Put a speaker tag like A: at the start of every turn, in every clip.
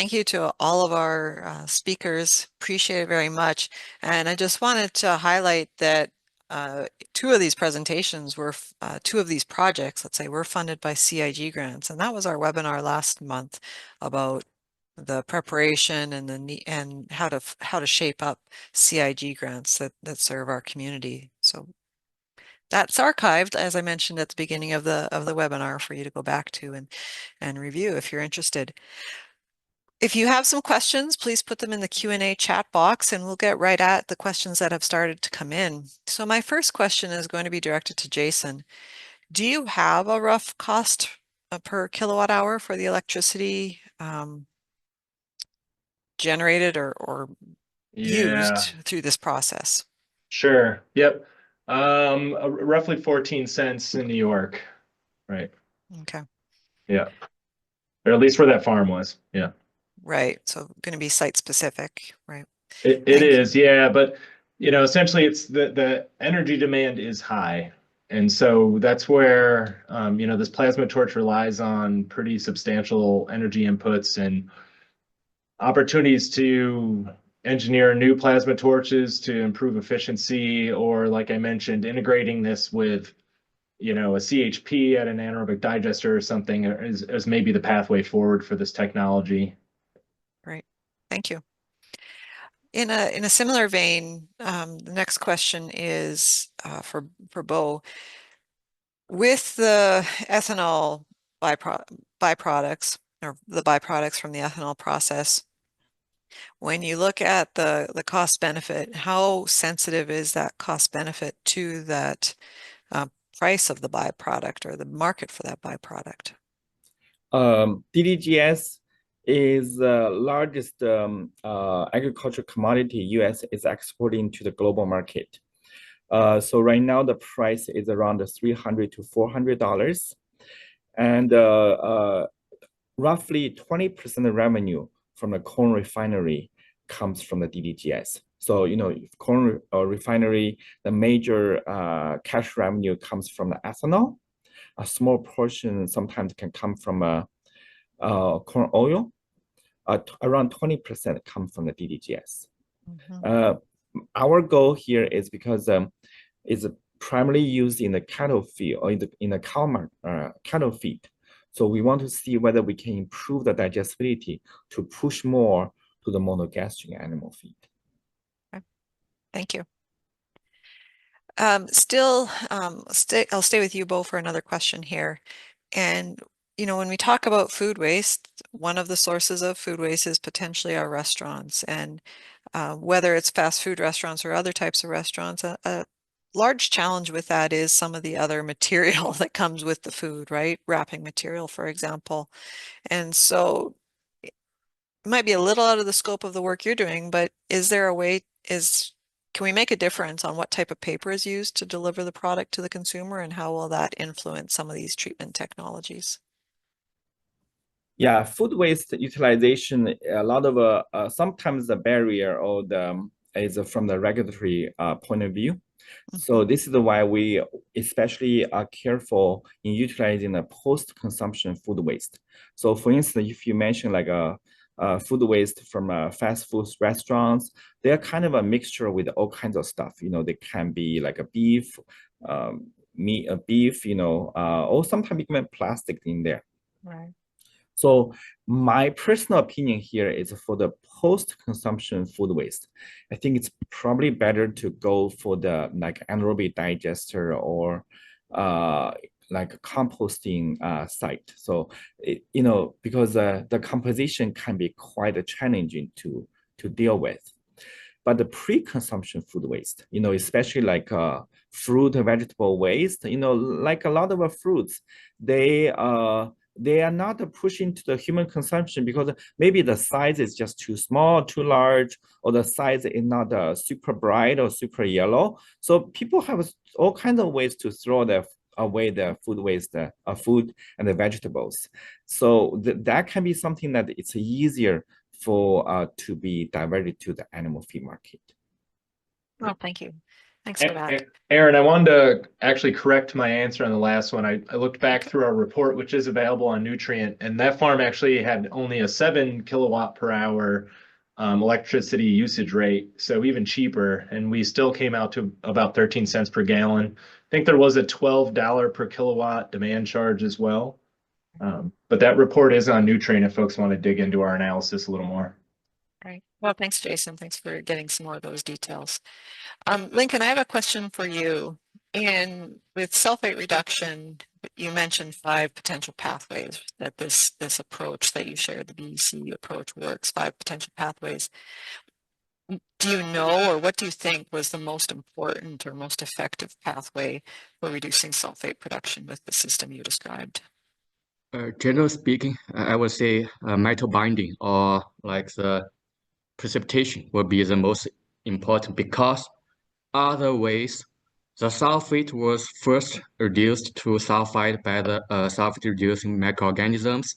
A: thank you to all of our speakers. Appreciate it very much. And I just wanted to highlight that uh, two of these presentations were, two of these projects, let's say, were funded by CIG grants. And that was our webinar last month about the preparation and and how to shape up CIG grants that serve our community. So that's archived, as I mentioned at the beginning of the webinar, for you to go back to and review if you're interested. If you have some questions, please put them in the Q&A chat box and we'll get right at the questions that have started to come in. So my first question is going to be directed to Jason. Do you have a rough cost per kilowatt hour for the electricity generated or
B: Yeah,
A: used through this process?
B: sure. Yep. Roughly 14 cents in New York. Right.
A: Okay,
B: Yeah. Or at least where that farm was. Yeah.
A: right. So going to be site specific, right?
B: It
A: Thank you.
B: is, yeah, but essentially it's the energy demand is high. And so that's where this plasma torch relies on pretty substantial energy inputs and opportunities to engineer new plasma torches to improve efficiency, or like I mentioned, integrating this with a CHP at an anaerobic digester or something is maybe the pathway forward for this technology.
A: Great. Thank you. In a similar vein, the next question is for Bo. With the ethanol byproducts or the byproducts from the ethanol process, when you look at the cost benefit, how sensitive is that cost benefit to that price of the byproduct or the market for that byproduct?
C: DDGS is the largest agricultural commodity U.S. is exporting to the global market. So right now the price is around $300 to $400, and roughly 20% of revenue from the corn refinery comes from the DDGS. So corn refinery, the major cash revenue comes from the ethanol. A small portion sometimes can come from corn oil. Around 20% come from the DDGS.
A: Mhm.
C: Our goal here is because it's primarily used in the cattle feed or in the cattle feed. So we want to see whether we can improve the digestibility to push more to the monogastric animal feed.
A: Okay. Thank you. I'll stay with you, Bo, for another question here. And, when we talk about food waste, one of the sources of food waste is potentially our restaurants. And whether it's fast food restaurants or other types of restaurants, a large challenge with that is some of the other material that comes with the food, right? Wrapping material, for example. And so it might be a little out of the scope of the work you're doing, but is there a way, can we make a difference on what type of paper is used to deliver the product to the consumer, and how will that influence some of these treatment technologies?
C: Yeah, food waste utilization, a lot of sometimes the barrier or the is from the regulatory point of view. So this is why we especially are careful in utilizing the post-consumption food waste. So for instance, if you mention like a food waste from fast food restaurants, they're kind of a mixture with all kinds of stuff. They can be like a beef, meat, beef, or sometimes even plastic in there.
A: Right.
C: So my personal opinion here is for the post-consumption food waste, I think it's probably better to go for the like anaerobic digester or like a composting site. So because the composition can be quite challenging to deal with. But the pre-consumption food waste, especially like fruit and vegetable waste, like a lot of fruits, they are not pushing to the human consumption because maybe the size is just too small, too large, or the size is not super bright or super yellow. So people have all kinds of ways to throw away the food waste, food and the vegetables. So that can be something that it's easier for to be diverted to the animal feed market.
A: Well, thank you. Thanks for that.
B: Aaron, I wanted to actually correct my answer on the last one. I looked back through our report, which is available on Nutrient, and that farm actually had only a 7 kilowatt per hour electricity usage rate, so even cheaper. And we still came out to about 13 cents per gallon. I think there was a $12 per kilowatt demand charge as well. But that report is on Nutrient if folks want to dig into our analysis a little more.
A: Right. Well, thanks, Jason. Thanks for getting some more of those details. Lincoln, I have a question for you. And with sulfate reduction, you mentioned 5 potential pathways that this approach that you shared, the BEC approach works, 5 potential pathways. Do you know, or what do you think was the most important or most effective pathway for reducing sulfate production with the system you described?
D: Generally speaking, I would say metal binding or like the precipitation will be the most important because other ways, the sulfate was first reduced to sulfide by the sulfate-reducing microorganisms,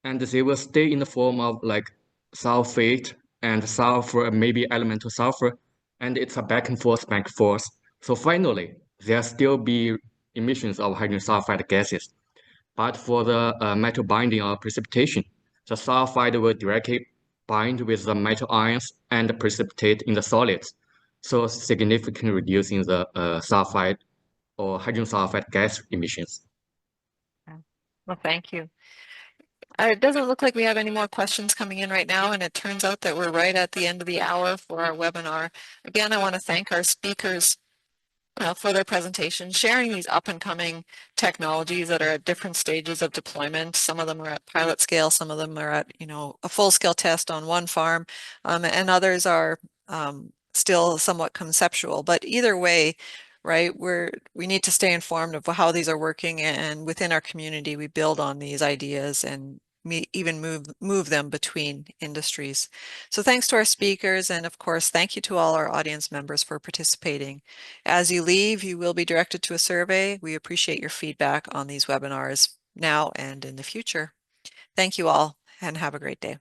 D: and they will stay in the form of like sulfate and sulfur, maybe elemental sulfur, and it's a back and forth, back and forth. So finally, there still be emissions of hydrogen sulfide gases. But for the metal binding or precipitation, the sulfide will directly bind with the metal ions and precipitate in the solids, so significantly reducing the sulfide or hydrogen sulfide gas emissions.
A: Well, thank you. It doesn't look like we have any more questions coming in right now, and it turns out that we're right at the end of the hour for our webinar. Again, I want to thank our speakers for their presentation, sharing these up and coming technologies that are at different stages of deployment. Some of them are at pilot scale, some of them are at a full scale test on one farm, and others are still somewhat conceptual. But either way, right, we need to stay informed of how these are working, and within our community, we build on these ideas and even move them between industries. So thanks to our speakers, and of course, thank you to all our audience members for participating. As you leave, you will be directed to a survey. We appreciate your feedback on these webinars now and in the future. Thank you all, and have a great day.